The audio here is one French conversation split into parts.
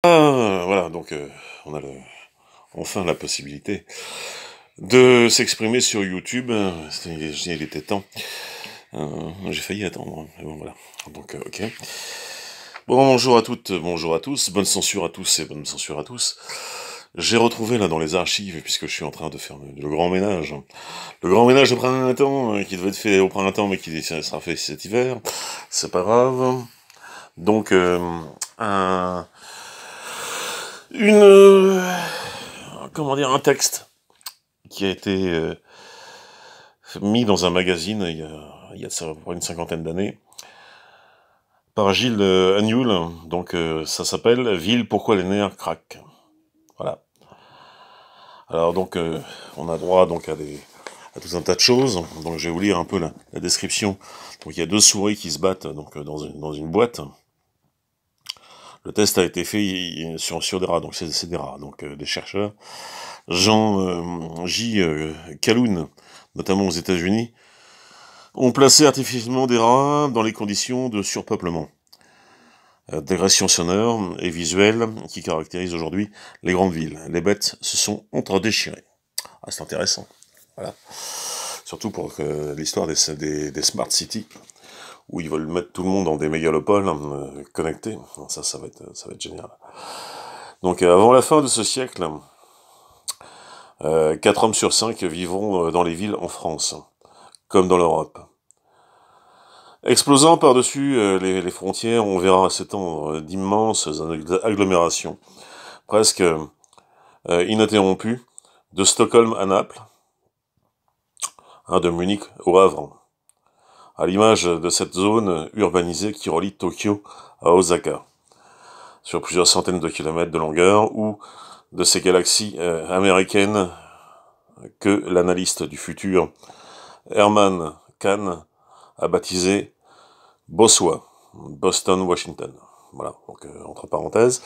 Voilà, donc on a enfin la possibilité de s'exprimer sur YouTube. Il était temps. J'ai failli attendre, mais bon voilà. Donc ok. Bon, bonjour à toutes, bonjour à tous, bonne censure à tous et bonne censure à tous. J'ai retrouvé là dans les archives, puisque je suis en train de faire le grand ménage. Le grand ménage de printemps, qui devait être fait au printemps, mais qui sera fait cet hiver. C'est pas grave. Donc, une, comment dire, un texte qui a été mis dans un magazine il y a ça une cinquantaine d'années, par Gilles Agnoul. Donc ça s'appelle Ville, pourquoi les nerfs craquent. Voilà. Alors donc on a droit donc à tout un tas de choses. Donc je vais vous lire un peu la description. Donc il y a deux souris qui se battent donc dans une boîte. Le test a été fait sur des rats, donc c'est des rats, donc des chercheurs. Jean J. Calhoun, notamment aux États-Unis, ont placé artificiellement des rats dans les conditions de surpeuplement, d'agression sonore et visuelle qui caractérisent aujourd'hui les grandes villes. Les bêtes se sont entre-déchirées. Ah, c'est intéressant. Voilà. Surtout pour l'histoire des smart cities, où ils veulent mettre tout le monde dans des mégalopoles connectés. Ça va être génial. Donc avant la fin de ce siècle, 4 hommes sur 5 vivront dans les villes en France, comme dans l'Europe. Explosant par-dessus les frontières, on verra s'étendre d'immenses agglomérations, presque ininterrompues, de Stockholm à Naples, de Munich au Havre, à l'image de cette zone urbanisée qui relie Tokyo à Osaka, sur plusieurs centaines de kilomètres de longueur, ou de ces galaxies américaines que l'analyste du futur Herman Kahn a baptisé BOSWA, Boston, Washington. Voilà, donc entre parenthèses.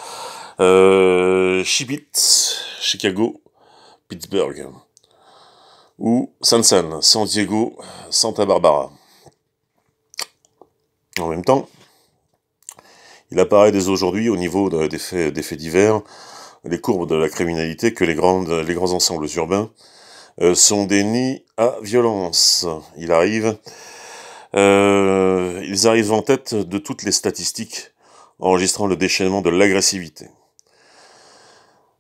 Chibit, Chicago, Pittsburgh. Ou San Diego, Santa Barbara. En même temps, il apparaît dès aujourd'hui au niveau des faits divers, les courbes de la criminalité, que les grands ensembles urbains sont des nids à violence. Ils arrivent en tête de toutes les statistiques, enregistrant le déchaînement de l'agressivité.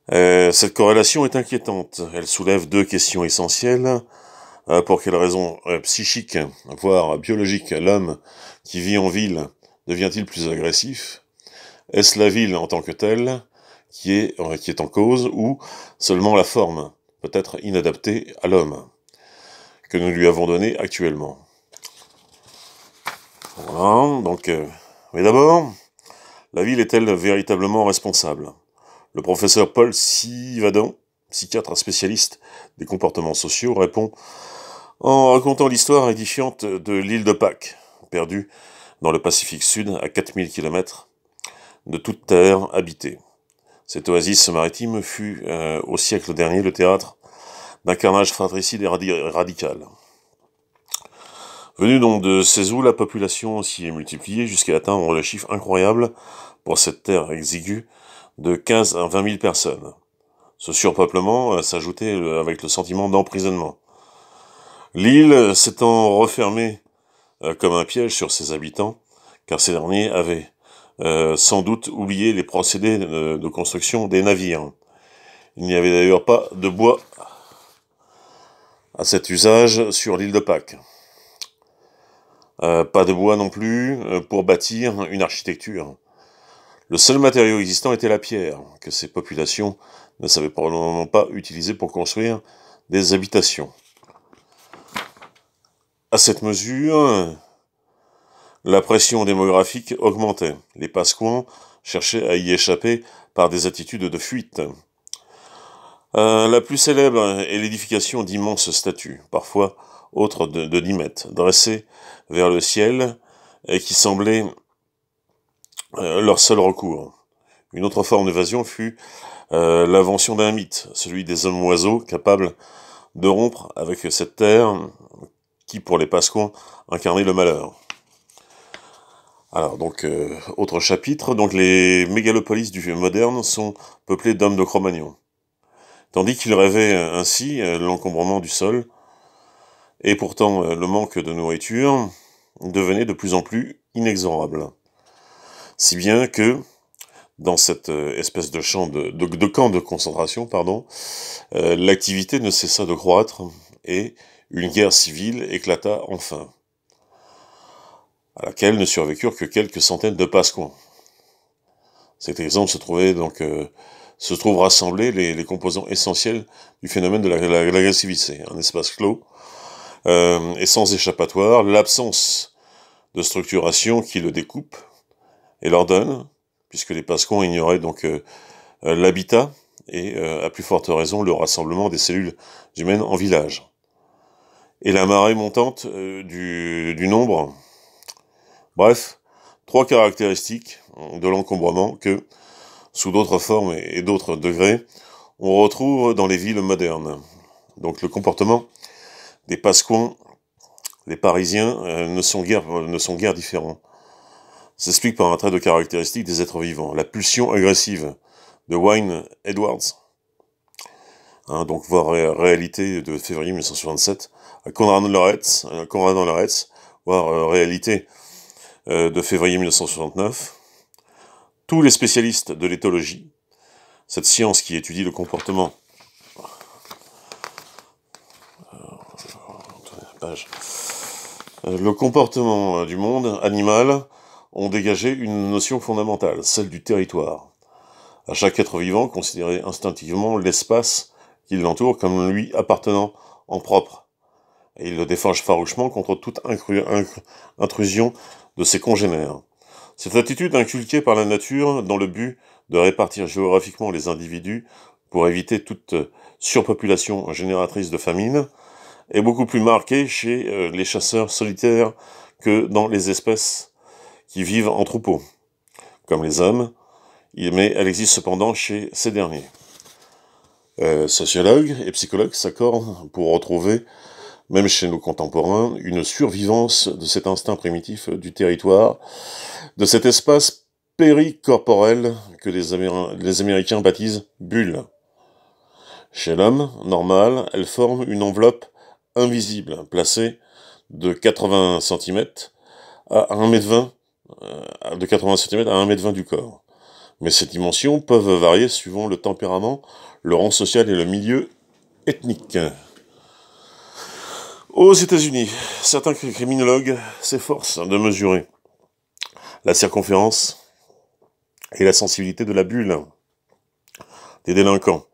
Cette corrélation est inquiétante. Elle soulève deux questions essentielles. Pour quelles raisons psychiques, voire biologiques, l'homme qui vit en ville devient-il plus agressif? Est-ce la ville en tant que telle qui est en cause, ou seulement la forme, peut-être inadaptée à l'homme, que nous lui avons donnée actuellement? Voilà, donc, mais d'abord, la ville est-elle véritablement responsable? Le professeur Paul Sivadan, psychiatre spécialiste des comportements sociaux, répond en racontant l'histoire édifiante de l'île de Pâques, perdue dans le Pacifique Sud à 4000 km de toute terre habitée. Cette oasis maritime fut, au siècle dernier, le théâtre d'un carnage fratricide et radical. Venue donc de ces eaux, la population s'y est multipliée jusqu'à atteindre le chiffre incroyable pour cette terre exiguë de 15 à 20 000 personnes. Ce surpeuplement s'ajoutait avec le sentiment d'emprisonnement. L'île s'étant refermée comme un piège sur ses habitants, car ces derniers avaient sans doute oublié les procédés de construction des navires. Il n'y avait d'ailleurs pas de bois à cet usage sur l'île de Pâques. Pas de bois non plus pour bâtir une architecture. Le seul matériau existant était la pierre, que ces populations ne savaient probablement pas utiliser pour construire des habitations. À cette mesure, la pression démographique augmentait. Les Pasquans cherchaient à y échapper par des attitudes de fuite. La plus célèbre est l'édification d'immenses statues, parfois autres de 10 mètres, dressées vers le ciel et qui semblaient leur seul recours. Une autre forme d'évasion fut l'invention d'un mythe, celui des hommes-oiseaux capables de rompre avec cette terre qui, pour les Pasquans, incarnait le malheur. Alors, donc, autre chapitre, donc les mégalopolis du moderne sont peuplées d'hommes de Cro-Magnon. Tandis qu'ils rêvaient ainsi l'encombrement du sol, et pourtant le manque de nourriture devenait de plus en plus inexorable. Si bien que, dans cette espèce de camp de concentration, l'activité ne cessa de croître, et une guerre civile éclata enfin, à laquelle ne survécurent que quelques centaines de Pasquans. Cet exemple se trouve rassembler les composants essentiels du phénomène de l'agressivité. Un espace clos et sans échappatoire, l'absence de structuration qui le découpe et l'ordonne, puisque les Pasquans ignoraient donc l'habitat et, à plus forte raison, le rassemblement des cellules humaines en village. Et la marée montante du nombre. Bref, 3 caractéristiques de l'encombrement que, sous d'autres formes et d'autres degrés, on retrouve dans les villes modernes. Donc le comportement des Pasquans, les Parisiens, ne sont guère différents. S'explique par un trait de caractéristique des êtres vivants, la pulsion agressive de Wayne Edwards, donc voir réalité de février 1967, Konrad Lorenz, voir réalité de février 1969. Tous les spécialistes de l'éthologie, cette science qui étudie le comportement du monde animal, ont dégagé une notion fondamentale, celle du territoire. À chaque être vivant, considérer instinctivement l'espace qui l'entoure comme lui appartenant en propre. Et il le défend farouchement contre toute intrusion de ses congénères. Cette attitude inculquée par la nature dans le but de répartir géographiquement les individus pour éviter toute surpopulation génératrice de famine est beaucoup plus marquée chez les chasseurs solitaires que dans les espèces qui vivent en troupeau, comme les hommes, mais elle existe cependant chez ces derniers. Sociologues et psychologues s'accordent pour retrouver, même chez nos contemporains, une survivance de cet instinct primitif du territoire, de cet espace péricorporel que les Américains baptisent bulle. Chez l'homme normal, elle forme une enveloppe invisible, placée de 80 cm à 1,20 m, de 80 cm à 1,20 m du corps. Mais ces dimensions peuvent varier suivant le tempérament, le rang social et le milieu ethnique. Aux États-Unis, certains criminologues s'efforcent de mesurer la circonférence et la sensibilité de la bulle des délinquants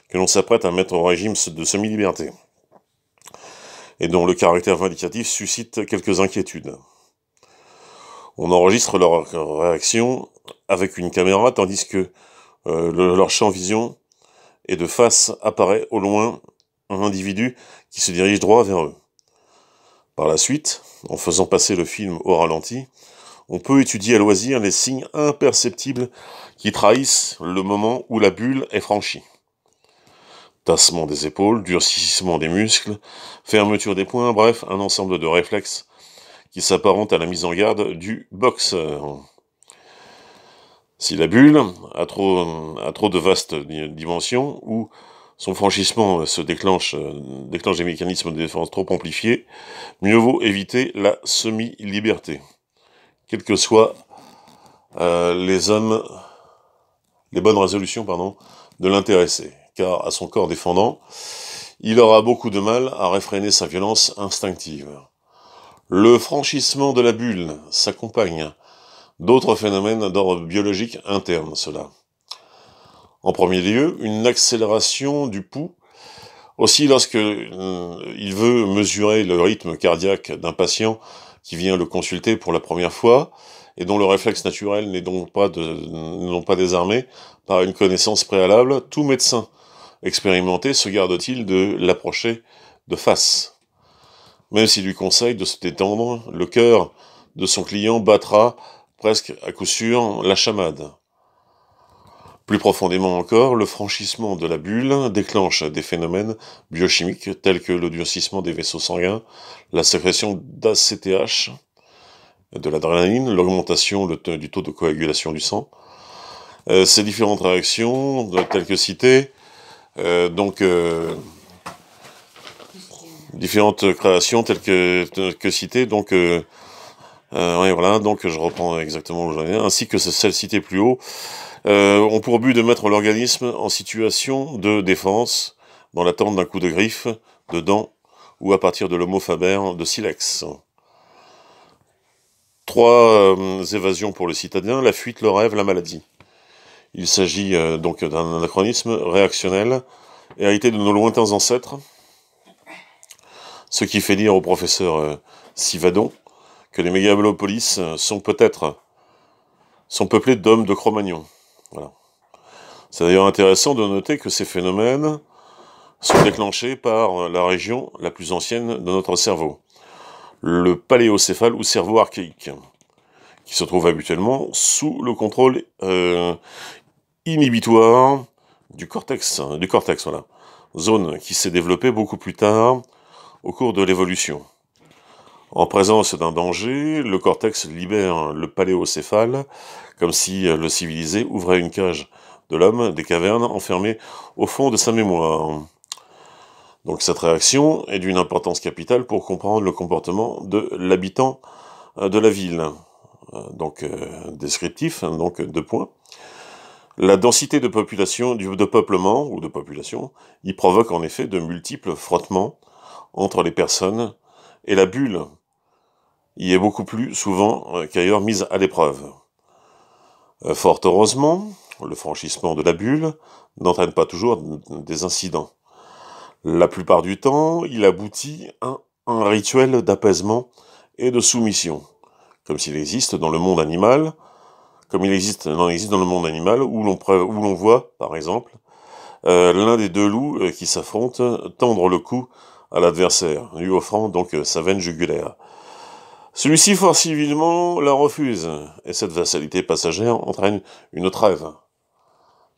que l'on s'apprête à mettre au régime de semi-liberté et dont le caractère vindicatif suscite quelques inquiétudes. On enregistre leur réaction avec une caméra tandis que leur champ vision et de face apparaît au loin un individu qui se dirige droit vers eux. Par la suite, en faisant passer le film au ralenti, on peut étudier à loisir les signes imperceptibles qui trahissent le moment où la bulle est franchie. Tassement des épaules, durcissement des muscles, fermeture des poings, bref, un ensemble de réflexes qui s'apparentent à la mise en garde du boxeur. Si la bulle a trop de vastes dimensions, ou son franchissement se déclenche des mécanismes de défense trop amplifiés, mieux vaut éviter la semi-liberté. Quelles que soient les bonnes résolutions de l'intéressé, car à son corps défendant, il aura beaucoup de mal à réfréner sa violence instinctive. Le franchissement de la bulle s'accompagne d'autres phénomènes d'ordre biologique interne, cela. En premier lieu, une accélération du pouls, aussi lorsque il veut mesurer le rythme cardiaque d'un patient qui vient le consulter pour la première fois, et dont le réflexe naturel n'est donc pas désarmé par une connaissance préalable. Tout médecin expérimenté se garde-t-il de l'approcher de face. Même s'il lui conseille de se détendre, le cœur de son client battra presque à coup sûr la chamade. Plus profondément encore, le franchissement de la bulle déclenche des phénomènes biochimiques tels que le durcissement des vaisseaux sanguins, la sécrétion d'ACTH de l'adrénaline, l'augmentation du taux de coagulation du sang. Ces différentes réactions, telles que citées, différentes créations telles que citées, ouais, voilà, donc je reprends exactement où j'en ai, ainsi que celles citées plus haut, ont pour but de mettre l'organisme en situation de défense, dans l'attente d'un coup de griffe, de dent, ou à partir de l'homo faber de silex. 3 évasions pour le citadin, la fuite, le rêve, la maladie. Il s'agit donc d'un anachronisme réactionnel, hérité de nos lointains ancêtres, ce qui fait dire au professeur Sivadon que les mégalopolis sont peuplés d'hommes de Cro-Magnon. Voilà. C'est d'ailleurs intéressant de noter que ces phénomènes sont déclenchés par la région la plus ancienne de notre cerveau, le paléocéphale ou cerveau archaïque, qui se trouve habituellement sous le contrôle inhibitoire du cortex, voilà, zone qui s'est développée beaucoup plus tard au cours de l'évolution. En présence d'un danger, le cortex libère le paléocéphale, comme si le civilisé ouvrait une cage de l'homme des cavernes enfermées au fond de sa mémoire. Donc cette réaction est d'une importance capitale pour comprendre le comportement de l'habitant de la ville. Descriptif, donc 2 points. La densité de population, de peuplement ou de population, y provoque en effet de multiples frottements entre les personnes, et la bulle y est beaucoup plus souvent qu'ailleurs mise à l'épreuve. Fort heureusement, le franchissement de la bulle n'entraîne pas toujours des incidents. La plupart du temps, il aboutit à un rituel d'apaisement et de soumission, comme s'il existe dans le monde animal, comme il existe dans le monde animal, où l'on voit, par exemple, l'un des 2 loups qui s'affrontent tendre le cou à l'adversaire, lui offrant donc sa veine jugulaire. Celui-ci fort civilement la refuse, et cette vassalité passagère entraîne une trêve.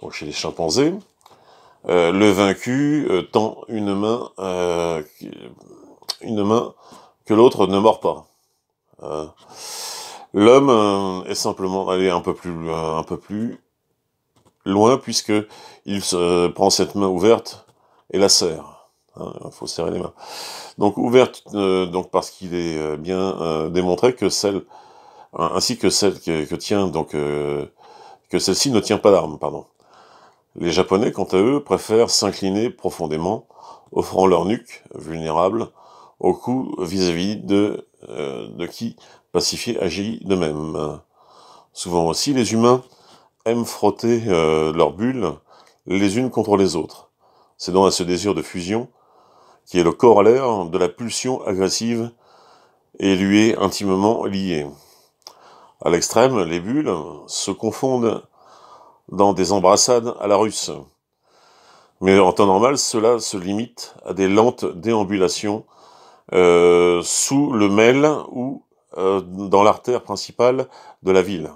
Donc chez les chimpanzés, le vaincu tend une main que l'autre ne mord pas. L'homme est simplement allé un peu plus loin, puisque il prend cette main ouverte et la serre. Il faut serrer les mains. Donc ouverte, parce qu'il est bien démontré que ainsi que celle que tient, que celle-ci ne tient pas d'arme, pardon. Les Japonais, quant à eux, préfèrent s'incliner profondément, offrant leur nuque, vulnérable, au coup vis-à-vis de qui, pacifié, agit de même. Souvent aussi, les humains aiment frotter leurs bulles les unes contre les autres. C'est donc à ce désir de fusion qui est le corollaire de la pulsion agressive et lui est intimement lié. À l'extrême, les bulles se confondent dans des embrassades à la russe. Mais en temps normal, cela se limite à des lentes déambulations sous le mail ou dans l'artère principale de la ville.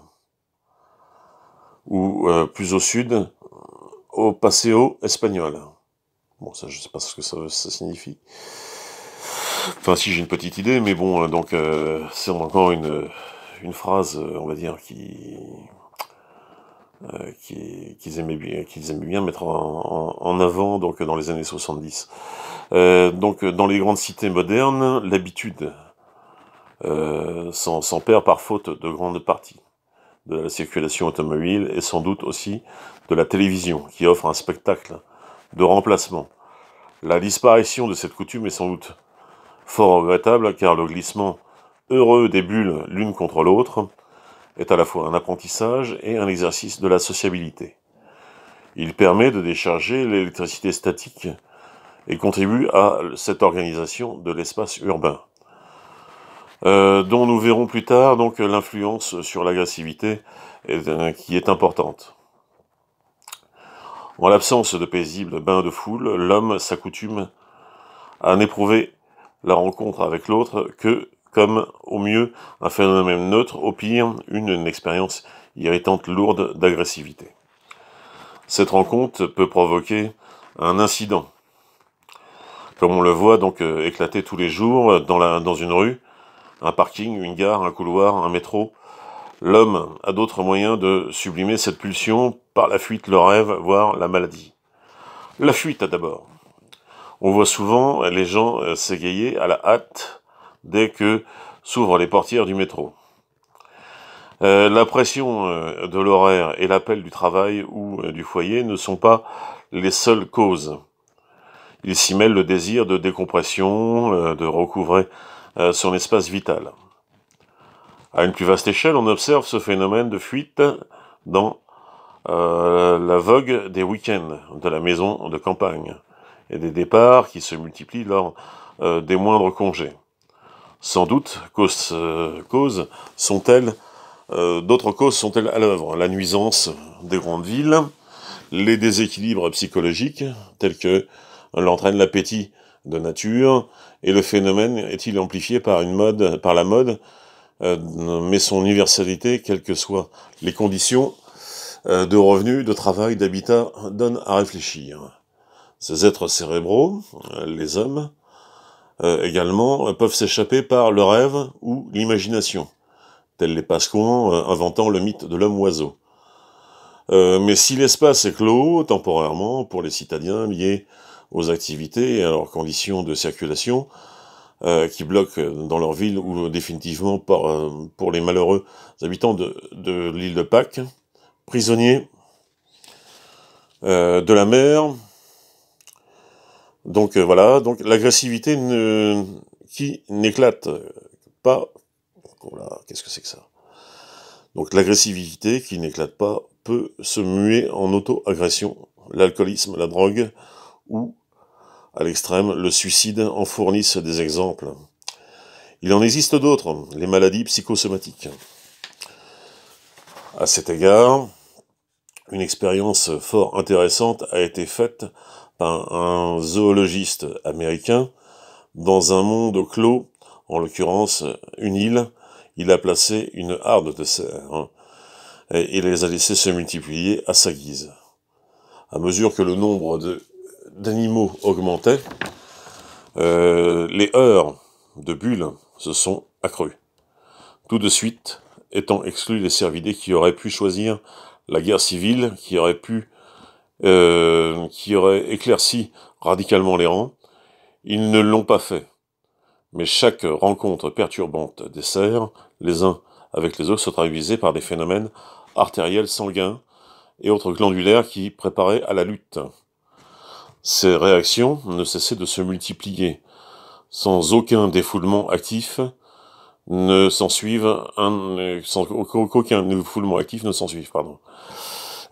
Ou plus au sud, au Paseo espagnol. Bon, ça, je sais pas ce que ça signifie. Enfin, si j'ai une petite idée, mais bon, c'est encore une phrase, on va dire, qu'ils aimaient bien mettre en avant, donc dans les années 70. Dans les grandes cités modernes, l'habitude s'en perd par faute de grande partie de la circulation automobile et sans doute aussi de la télévision, qui offre un spectacle de remplacement. La disparition de cette coutume est sans doute fort regrettable, car le glissement heureux des bulles l'une contre l'autre est à la fois un apprentissage et un exercice de la sociabilité. Il permet de décharger l'électricité statique et contribue à cette organisation de l'espace urbain, dont nous verrons plus tard donc l'influence sur l'agressivité qui est importante. En l'absence de paisibles bains de foule, l'homme s'accoutume à n'éprouver la rencontre avec l'autre que comme, au mieux, un phénomène neutre, au pire, une expérience irritante lourde d'agressivité. Cette rencontre peut provoquer un incident, comme on le voit éclater tous les jours dans une rue, un parking, une gare, un couloir, un métro. L'homme a d'autres moyens de sublimer cette pulsion par la fuite, le rêve, voire la maladie. La fuite d'abord. On voit souvent les gens s'égayer à la hâte dès que s'ouvrent les portières du métro. La pression de l'horaire et l'appel du travail ou du foyer ne sont pas les seules causes. Il s'y mêle le désir de décompression, de recouvrer son espace vital. À une plus vaste échelle, on observe ce phénomène de fuite dans la vogue des week-ends de la maison de campagne et des départs qui se multiplient lors des moindres congés. Sans doute, d'autres causes sont-elles à l'œuvre. La nuisance des grandes villes, les déséquilibres psychologiques, tels que l'entraîne l'appétit de nature, et le phénomène est-il amplifié par la mode, mais son universalité, quelles que soient les conditions de revenus, de travail, d'habitat, donne à réfléchir. Ces êtres cérébraux, les hommes, également, peuvent s'échapper par le rêve ou l'imagination, tels les Pascons inventant le mythe de l'homme-oiseau. Mais si l'espace est clos, temporairement, pour les citadins liés aux activités et à leurs conditions de circulation, qui bloquent dans leur ville ou définitivement pour les malheureux habitants de l'île de Pâques, prisonniers de la mer. Donc voilà, donc l'agressivité qui n'éclate pas. Voilà, qu'est-ce que c'est que ça? Donc l'agressivité qui n'éclate pas peut se muer en auto-agression. L'alcoolisme, la drogue ou, à l'extrême, le suicide en fournissent des exemples. Il en existe d'autres, les maladies psychosomatiques. À cet égard, une expérience fort intéressante a été faite par un zoologiste américain dans un monde clos, en l'occurrence une île. Il a placé une harde de cerfs et les a laissés se multiplier à sa guise. À mesure que le nombre d'animaux augmentait, les heurts de bulles se sont accrues. Tout de suite, étant exclus les cervidés qui auraient pu choisir la guerre civile, qui aurait éclairci radicalement les rangs, ils ne l'ont pas fait. Mais chaque rencontre perturbante des cerfs, les uns avec les autres, se traduisait par des phénomènes artériels sanguins et autres glandulaires qui préparaient à la lutte. Ces réactions ne cessaient de se multiplier, sans aucun défoulement actif qu'aucun défoulement actif ne s'ensuive,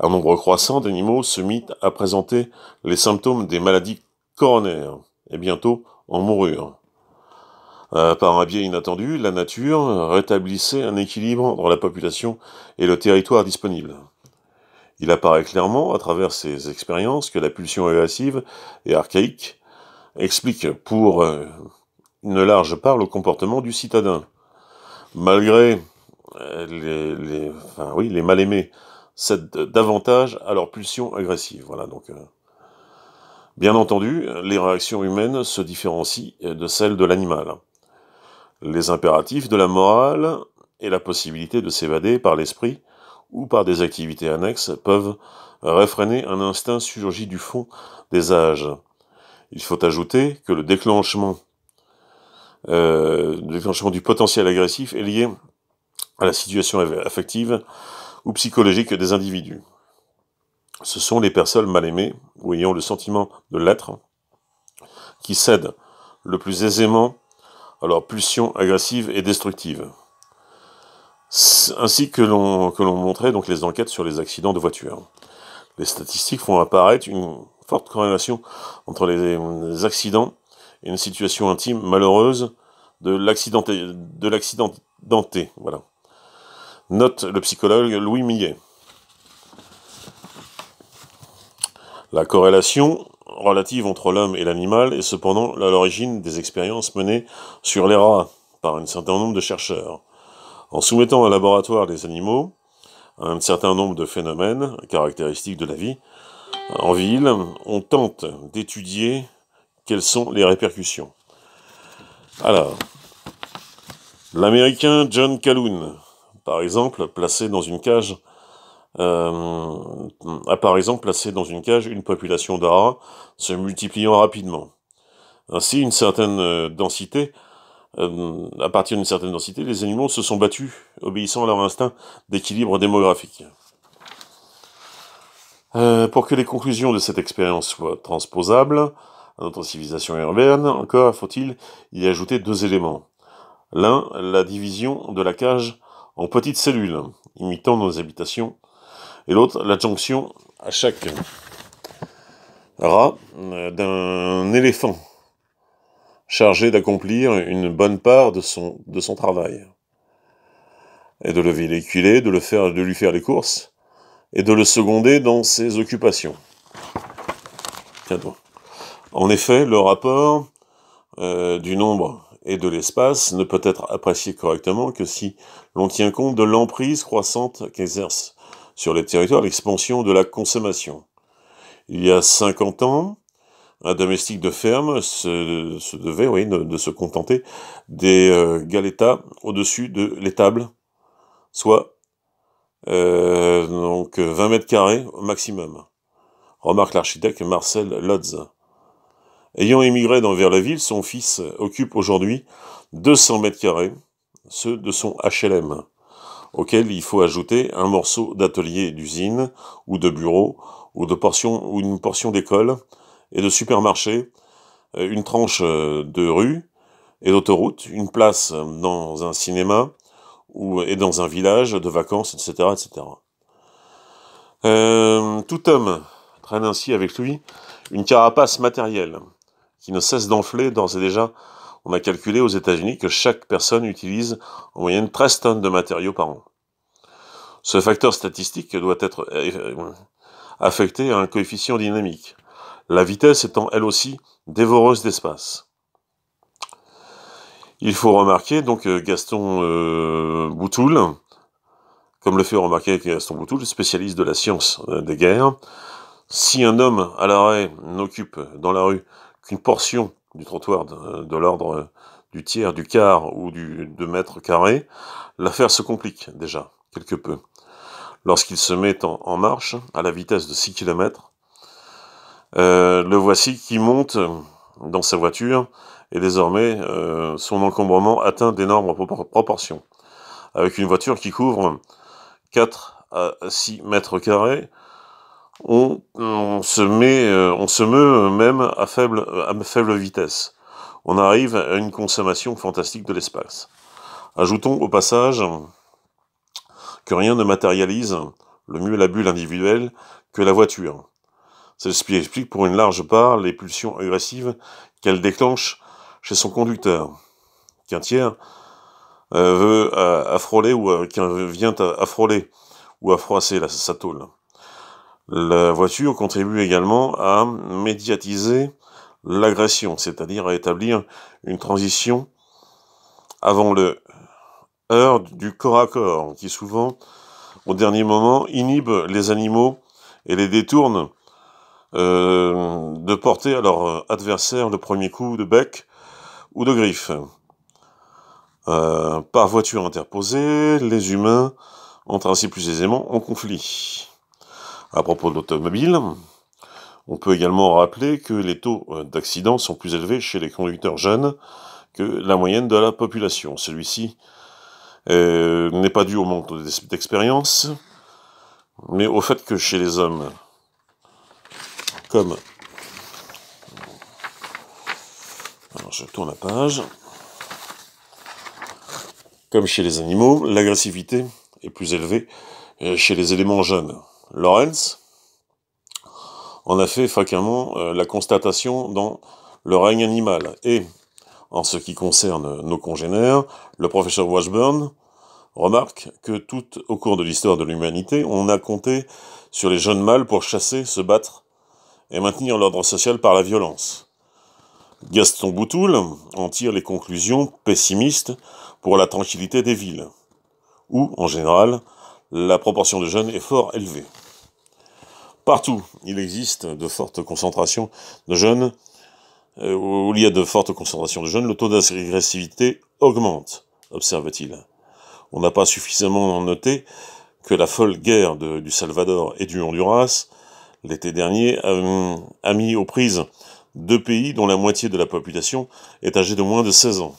Un nombre croissant d'animaux se mit à présenter les symptômes des maladies coronaires, et bientôt en moururent. Par un biais inattendu, la nature rétablissait un équilibre entre la population et le territoire disponible. Il apparaît clairement, à travers ces expériences, que la pulsion agressive et archaïque explique pour une large part le comportement du citadin. Malgré les mal-aimés cèdent davantage à leur pulsion agressive. Voilà, donc, bien entendu, les réactions humaines se différencient de celles de l'animal. Les impératifs de la morale et la possibilité de s'évader par l'esprit ou par des activités annexes peuvent réfréner un instinct surgi du fond des âges. Il faut ajouter que le déclenchement du potentiel agressif est lié à la situation affective ou psychologique des individus. Ce sont les personnes mal aimées ou ayant le sentiment de l'être qui cèdent le plus aisément à leur pulsion agressive et destructive. Ainsi que l'on montrait donc les enquêtes sur les accidents de voiture. Les statistiques font apparaître une forte corrélation entre les accidents et une situation intime malheureuse de l'accidenté. Voilà. Note le psychologue Louis Millet. La corrélation relative entre l'homme et l'animal est cependant à l'origine des expériences menées sur les rats par un certain nombre de chercheurs. En soumettant à un laboratoire les animaux à un certain nombre de phénomènes caractéristiques de la vie en ville, on tente d'étudier quelles sont les répercussions. Alors, L'Américain John Calhoun, par exemple, placé dans une cage, a par exemple placé dans une cage une population d'aras se multipliant rapidement. Ainsi, à partir d'une certaine densité, les animaux se sont battus, obéissant à leur instinct d'équilibre démographique. Pour que les conclusions de cette expérience soient transposables à notre civilisation urbaine, encore faut-il y ajouter 2 éléments. L'un, la division de la cage en petites cellules, imitant nos habitations, et l'autre, l'adjonction à chaque rat d'un éléphant, chargé d'accomplir une bonne part de son travail, et de le véhiculer, de lui faire les courses, et de le seconder dans ses occupations. En effet, le rapport du nombre et de l'espace ne peut être apprécié correctement que si l'on tient compte de l'emprise croissante qu'exerce sur les territoires l'expansion de la consommation. Il y a 50 ans, un domestique de ferme se devait de se contenter des galetas au-dessus de l'étable, soit donc 20 mètres carrés au maximum, remarque l'architecte Marcel Lotz. Ayant émigré vers la ville, son fils occupe aujourd'hui 200 mètres carrés, ceux de son HLM, auquel il faut ajouter un morceau d'atelier d'usine ou de bureau ou une portion d'école et de supermarché, une tranche de rue et d'autoroute, une place dans un cinéma et dans un village de vacances, etc., etc. Tout homme traîne ainsi avec lui une carapace matérielle qui ne cesse d'enfler. D'ores et déjà, on a calculé aux États-Unis que chaque personne utilise en moyenne 13 tonnes de matériaux par an. Ce facteur statistique doit être affecté à un coefficient dynamique, la vitesse étant elle aussi dévoreuse d'espace. Il faut remarquer donc Gaston Boutoul, comme le fait remarquer Gaston Boutoul, spécialiste de la science des guerres, si un homme à l'arrêt n'occupe dans la rue qu'une portion du trottoir de l'ordre du tiers, du quart ou du 2 mètres carrés, l'affaire se complique déjà quelque peu. Lorsqu'il se met en marche à la vitesse de 6 km, le voici qui monte dans sa voiture et désormais son encombrement atteint d'énormes proportions. Avec une voiture qui couvre 4 à 6 mètres carrés, on se meut même à faible vitesse. On arrive à une consommation fantastique de l'espace. Ajoutons au passage que rien ne matérialise le mieux la bulle individuelle que la voiture. Celle-ci explique pour une large part les pulsions agressives qu'elle déclenche chez son conducteur, qu'un tiers veut affroler ou vient à frôler ou à froisser sa tôle. La voiture contribue également à médiatiser l'agression, c'est-à-dire à établir une transition avant le heurt du corps à corps, qui souvent, au dernier moment, inhibe les animaux et les détourne de porter à leur adversaire le premier coup de bec ou de griffe. Par voiture interposée, les humains entrent ainsi plus aisément en conflit. À propos de l'automobile, on peut également rappeler que les taux d'accidents sont plus élevés chez les conducteurs jeunes que la moyenne de la population. Celui-ci n'est pas dû au manque d'expérience, mais au fait que chez les hommes, comme... Alors je tourne la page. Comme chez les animaux, l'agressivité est plus élevée chez les éléments jeunes. Lorenz en a fait fréquemment la constatation dans le règne animal. Et, en ce qui concerne nos congénères, le professeur Washburn remarque que tout au cours de l'histoire de l'humanité, on a compté sur les jeunes mâles pour chasser, se battre et maintenir l'ordre social par la violence. Gaston Boutoul en tire les conclusions pessimistes pour la tranquillité des villes, où, en général, la proportion de jeunes est fort élevée. Partout, il existe de fortes concentrations de jeunes, où il y a de fortes concentrations de jeunes, le taux d'agressivité augmente. observa-t-il. On n'a pas suffisamment noté que la folle guerre du Salvador et du Honduras, l'été dernier, a mis aux prises 2 pays dont la moitié de la population est âgée de moins de 16 ans.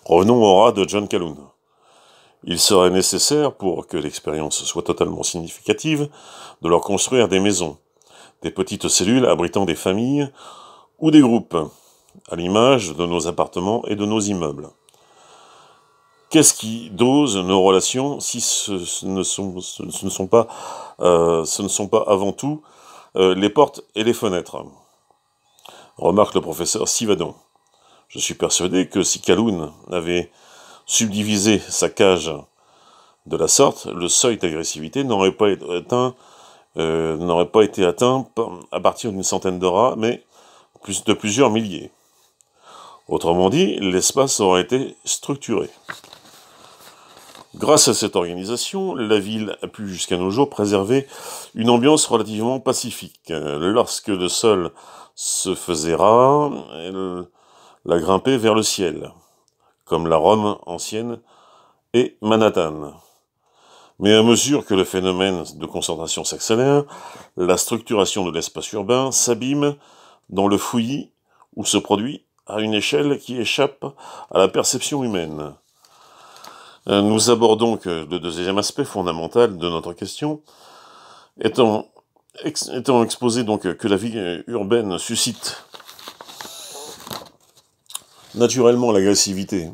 Revenons au rat de John Calhoun. Il serait nécessaire, pour que l'expérience soit totalement significative, de leur construire des maisons, des petites cellules abritant des familles ou des groupes, à l'image de nos appartements et de nos immeubles. Qu'est-ce qui dose nos relations si ce ne sont pas avant tout les portes et les fenêtres? Remarque le professeur Sivadon. Je suis persuadé que si Calhoun avait subdivisé sa cage de la sorte, le seuil d'agressivité n'aurait pas été atteint à partir d'une centaine de rats, mais de plusieurs milliers. Autrement dit, l'espace aurait été structuré. Grâce à cette organisation, la ville a pu jusqu'à nos jours préserver une ambiance relativement pacifique. Lorsque le sol se faisait ras, elle la grimpait vers le ciel, comme la Rome ancienne et Manhattan. Mais à mesure que le phénomène de concentration s'accélère, la structuration de l'espace urbain s'abîme dans le fouillis où se produit à une échelle qui échappe à la perception humaine. Nous abordons le deuxième aspect fondamental de notre question, étant exposé donc que la vie urbaine suscite naturellement l'agressivité.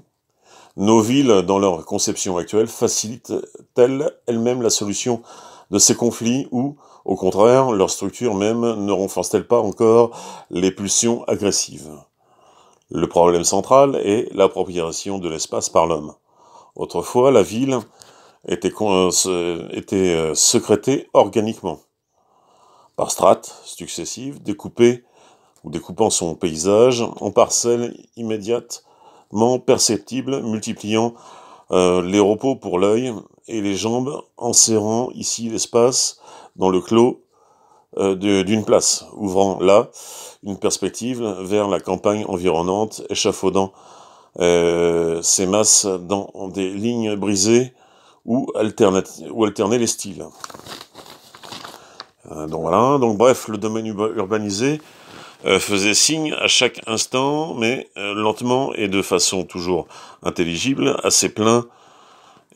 Nos villes, dans leur conception actuelle, facilitent-elles elles-mêmes la solution de ces conflits ou, au contraire, leur structure même ne renforce-t-elle pas encore les pulsions agressives? Le problème central est l'appropriation de l'espace par l'homme. Autrefois, la ville était sécrétée organiquement, par strates successives, découpant son paysage en parcelles immédiatement perceptibles, multipliant les repos pour l'œil et les jambes, enserrant ici l'espace dans le clos d'une place, ouvrant là une perspective vers la campagne environnante, échafaudant ces masses dans des lignes brisées ou alterner les styles. Donc voilà, bref, le domaine urbanisé faisait signe à chaque instant, mais lentement et de façon toujours intelligible, assez plein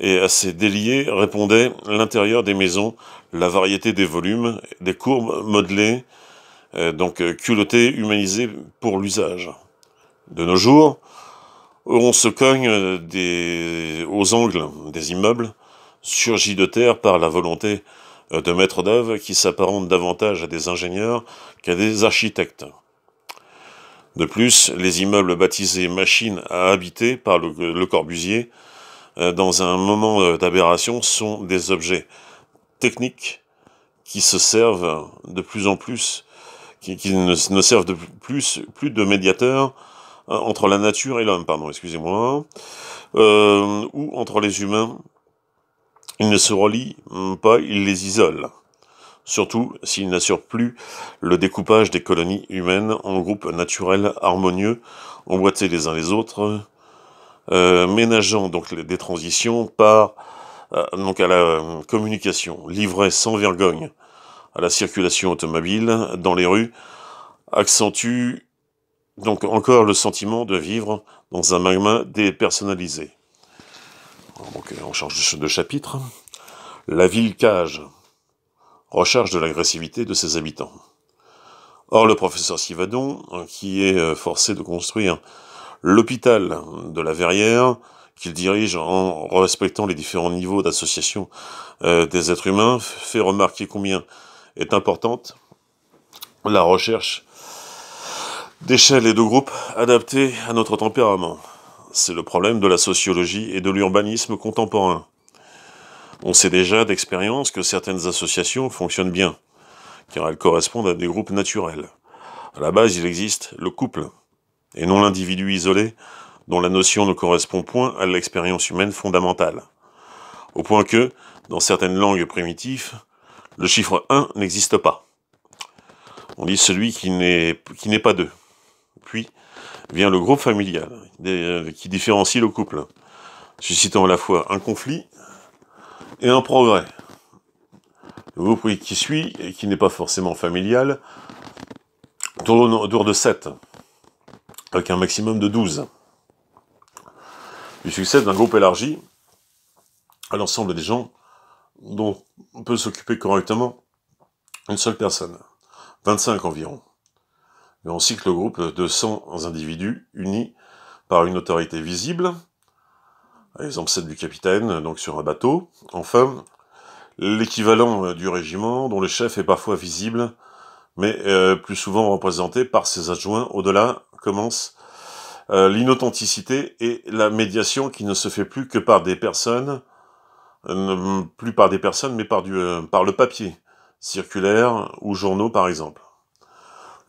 et assez délié, répondait l'intérieur des maisons, la variété des volumes, des courbes modelées, culottées, humanisées pour l'usage. De nos jours, on se cogne aux angles des immeubles, surgis de terre par la volonté de maîtres d'œuvre qui s'apparentent davantage à des ingénieurs qu'à des architectes. De plus, les immeubles baptisés machines à habiter par Le Corbusier, dans un moment d'aberration, sont des objets techniques qui se servent de plus en plus, qui ne servent de plus de médiateurs entre la nature et l'homme, ou entre les humains. Ils ne se relient pas, ils les isolent. Surtout s'ils n'assurent plus le découpage des colonies humaines en groupes naturels harmonieux, emboîtés les uns les autres, ménageant donc des transitions à la communication, livrés sans vergogne à la circulation automobile dans les rues, accentue donc encore le sentiment de vivre dans un magma dépersonnalisé. Donc on change de chapitre. La ville cage, recharge de l'agressivité de ses habitants. Or, le professeur Sivadon, qui est forcé de construire l'hôpital de la Verrière, qu'il dirige en respectant les différents niveaux d'association des êtres humains, fait remarquer combien est importante la recherche d'échelles et de groupes adaptés à notre tempérament. C'est le problème de la sociologie et de l'urbanisme contemporain. On sait déjà d'expérience que certaines associations fonctionnent bien, car elles correspondent à des groupes naturels. À la base, il existe le couple, et non l'individu isolé, dont la notion ne correspond point à l'expérience humaine fondamentale. Au point que, dans certaines langues primitives, le chiffre 1 n'existe pas. On dit celui qui n'est pas deux. Puis, vient le groupe familial, qui différencie le couple, suscitant à la fois un conflit et un progrès. Le groupe qui suit, et qui n'est pas forcément familial, tourne autour de 7, avec un maximum de 12. Du succès d'un groupe élargi à l'ensemble des gens dont on peut s'occuper correctement une seule personne, 25 environ. Et on cycle le groupe de 100 individus unis par une autorité visible, par exemple celle du capitaine, donc sur un bateau. Enfin, l'équivalent du régiment, dont le chef est parfois visible, mais plus souvent représenté par ses adjoints. Au-delà commence l'inauthenticité et la médiation qui ne se fait plus que par des personnes, plus par des personnes, mais par le papier, circulaires ou journaux par exemple.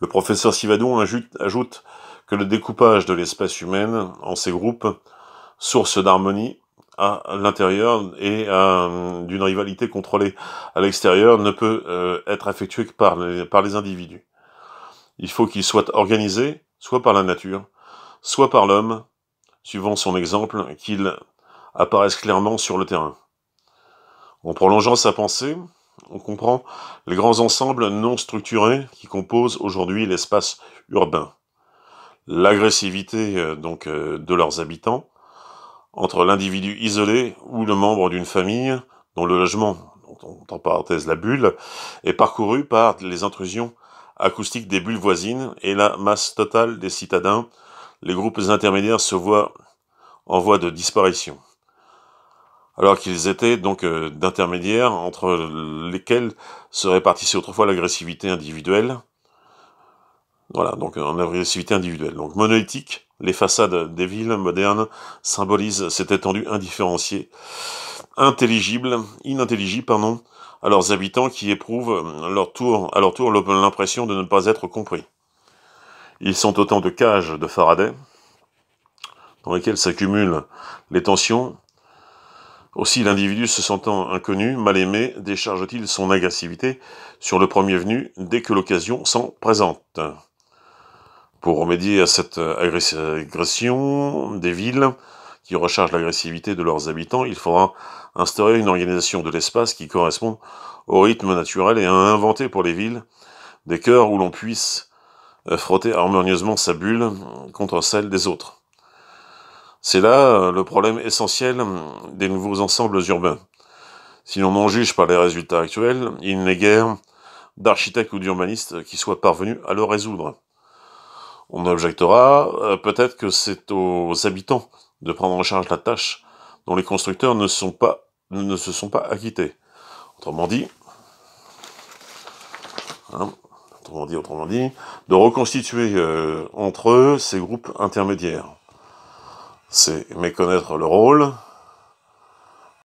Le professeur Sivadon ajoute que le découpage de l'espèce humaine en ces groupes, source d'harmonie à l'intérieur et d'une rivalité contrôlée à l'extérieur, ne peut être effectué que par les individus. Il faut qu'il soit organisé, soit par la nature, soit par l'homme, suivant son exemple, qu'il apparaisse clairement sur le terrain. En prolongeant sa pensée, on comprend les grands ensembles non structurés qui composent aujourd'hui l'espace urbain. L'agressivité de leurs habitants, entre l'individu isolé ou le membre d'une famille dont le logement, entre parenthèses la bulle, est parcouru par les intrusions acoustiques des bulles voisines et la masse totale des citadins, les groupes intermédiaires se voient en voie de disparition. Alors qu'ils étaient donc d'intermédiaires entre lesquels se répartissait autrefois l'agressivité individuelle. Voilà, donc en agressivité individuelle. Donc monolithique, les façades des villes modernes symbolisent cette étendue indifférenciée, inintelligible, à leurs habitants qui éprouvent à leur tour l'impression de ne pas être compris. Ils sont autant de cages de Faraday, dans lesquelles s'accumulent les tensions. Aussi, l'individu se sentant inconnu, mal aimé, décharge-t-il son agressivité sur le premier venu dès que l'occasion s'en présente. Pour remédier à cette agression des villes qui rechargent l'agressivité de leurs habitants, il faudra instaurer une organisation de l'espace qui correspond au rythme naturel et à inventer pour les villes des cœurs où l'on puisse frotter harmonieusement sa bulle contre celle des autres. C'est là le problème essentiel des nouveaux ensembles urbains. Si l'on en juge par les résultats actuels, il n'est guère d'architectes ou d'urbanistes qui soient parvenus à le résoudre. On objectera peut-être que c'est aux habitants de prendre en charge la tâche dont les constructeurs ne se sont pas acquittés. Autrement dit, de reconstituer entre eux ces groupes intermédiaires. C'est méconnaître le rôle